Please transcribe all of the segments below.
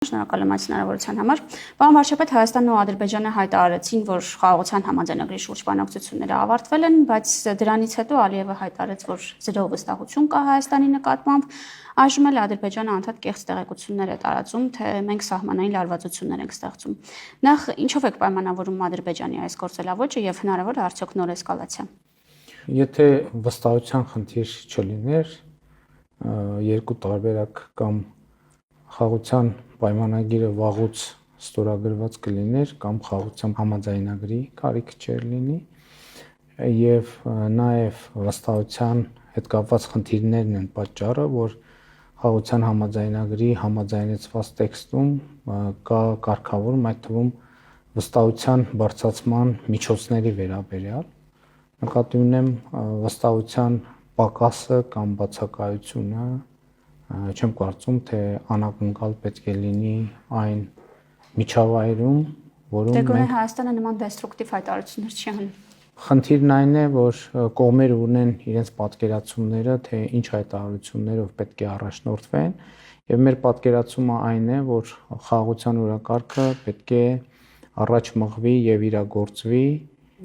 Շնորհակալ եմ այս հնարավորության համար։ Պարոն վարչապետ, Հայաստանն ու Ադրբեջանը հայտարարեցին, որ խաղաղության համաձայնագրի շուրջ բանակցությունները ավարտվել են, բայց դրանից հետո Ալիևը հայտարարեց, որ զրո վստահություն կա Հայաստանի նկատմամբ։ Այժմ էլ Ադրբեջանը անդադ կեղծ տեղեկություններ է տարածում, թե մենք սահմանային լարվածություններ ենք ստեղծում։ Նախ ինչով եք պայմանավորում Ադրբեջանի այս գործելավոճը եւ հնարավոր է արդյոք նոր էսկալացիա։ Եթե վստահության խնդիր չլիներ, երկու տարբերակ կամ խաղաղության պայմանագիրը վաղուց ստորագրված կլիներ կամ խաղաղության համաձայնագրի կարիք չէր լինի եւ նաեւ վստահության հետ կապված խնդիրներն են պատճառը, որ խաղաղության համաձայնագրի համաձայնեցված տեքստում կա կարգավորում, այդ թվում վստահության բարձրացման միջոցների վերաբերյալ։ Նկատի ունեմ վստահության պակասը կամ բացակայությունը, չեմ կարծում, թե անակնկալ պետք է լինի այն միջավայրում, որում մենք Դե Հայաստանը նման դեստրուկտիվ հայտարարություններ չի անում։ Խնդիրն այն է, որ կողմերը ունեն իրենց պատկերացումները, թե ինչ հայտարարություններով պետք է առաջնորդվեն, եւ մեր պատկերացումը այն է, որ խաղաղության օրակարգը պետք է առաջ մղվի եւ իրագործվի,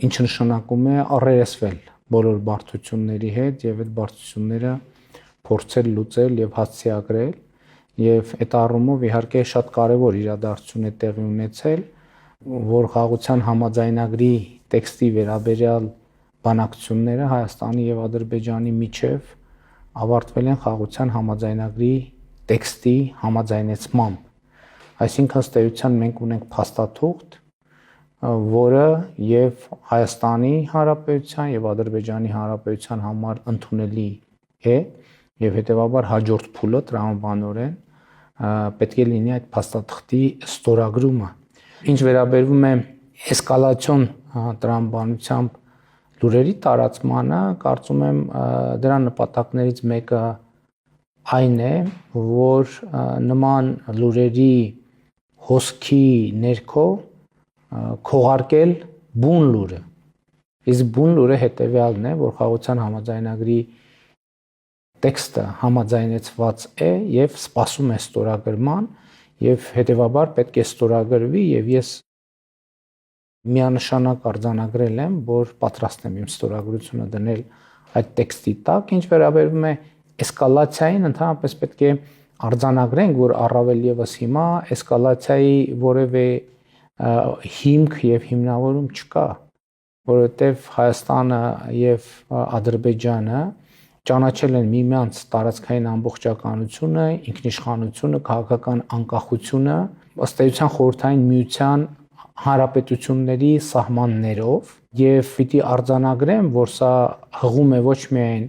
ինչը նշանակում է առերեսվել բոլոր բարդությունների հետ եւ այդ բարդությունները փորձել լուծել եւ հասցեագրել եւ այդ առումով իհարկե շատ կարեւոր իրադարձություն է տեղի ունեցել, որ խաղաղության համաձայնագրի տեքստի վերաբերյալ բանակցությունները Հայաստանի եւ Ադրբեջանի միջև ավարտվել են խաղաղության համաձայնագրի տեքստի համաձայնեցմամբ։ Այսինքն ըստ էության մենք ունենք փաստաթուղթ, որը եւ Հայաստանի Հանրապետության եւ Ադրբեջանի Հանրապետության համար ընդունելի է եւ հետեւաբար հաջորդ փուլը տրամաբանորեն պետք է լինի այդ փաստաթղթի ստորագրումը։ Ինչ վերաբերվում է էսկալացիոն տրամաբանությամբ լուրերի տարածմանը, կարծում եմ դրա նպատակներից մեկը այն է, որ նման լուրերի հոսքի ներքո քողարկել բուն լուրը։ Իսկ բուն լուրը հետեւյալն է, որ խաղաղության համաձայնագրի տեքստը համաձայնեցված է եւ սպասում է ստորագրման եւ հետեւաբար պետք է ստորագրվի եւ ես միանշանակ արձանագրել եմ, որ պատրաստ եմ իմ ստորագրությունը դնել այդ տեքստի տակ, ինչ վերաբերվում է էսկալացիային, ընդհանրապես պետք է արձանագրենք, որ առավել եւս հիմա էսկալացիայի որևէ հիմք եւ հիմնավորում չկա, որովհետեւ Հայաստանը եւ Ադրբեջանը ճանաչել են միմյանց տարածքային ամբողջականությունը, ինքնիշխանությունը, քաղաքական անկախությունը, ըստ էության խորհրդային միության հանրապետությունների սահմաններով եւ պիտի արձանագրեմ, որ սա հղում է ոչ միայն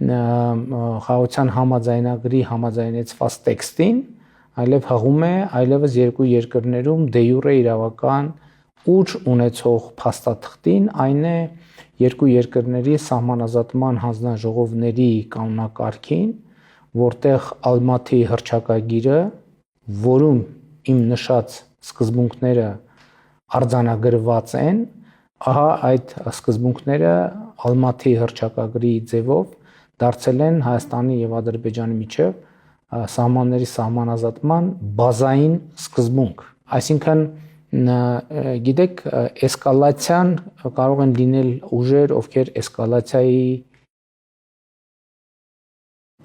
խաղաղության համաձայնագրի համաձայնեցված տեքստին, այլև հղում է այլևս երկու երկրներում դե յուրե իրավական ուժ ունեցող փաստաթղթին, այն է երկու երկրների սահմանազատման հանձնաժողովների կանոնակարգին, որտեղ Ալմաթի հռչակագիրը, որում իմ նշած սկզբունքները արձանագրված են, ահա այդ սկզբունքները Ալմաթի հռչակագրի ձևով դարձել են Հայաստանի եւ Ադրբեջանի միջև սահմանների սահմանազատման բազային սկզբունք։ Այսինքն գիտեք, էսկալացիան կարող են լինել ուժեր, ովքեր էսկալացիայի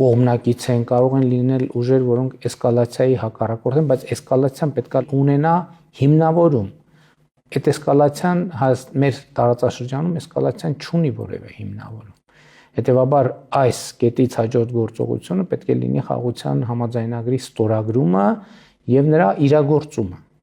կողմնակից են, կարող են լինել ուժեր, որոնք էսկալացիայի հակառակորդ են, բայց էսկալացիան պետք է ունենա հիմնավորում։ Այդ էսկալացիան մեր տարածաշրջանում էսկալացիան չունի որևէ հիմնավորում։ Հետևաբար այս կետից հաջորդ գործողությունը պետք է լինի խաղաղության համաձայնագրի ստորագրումը եւ նրա իրագործումը։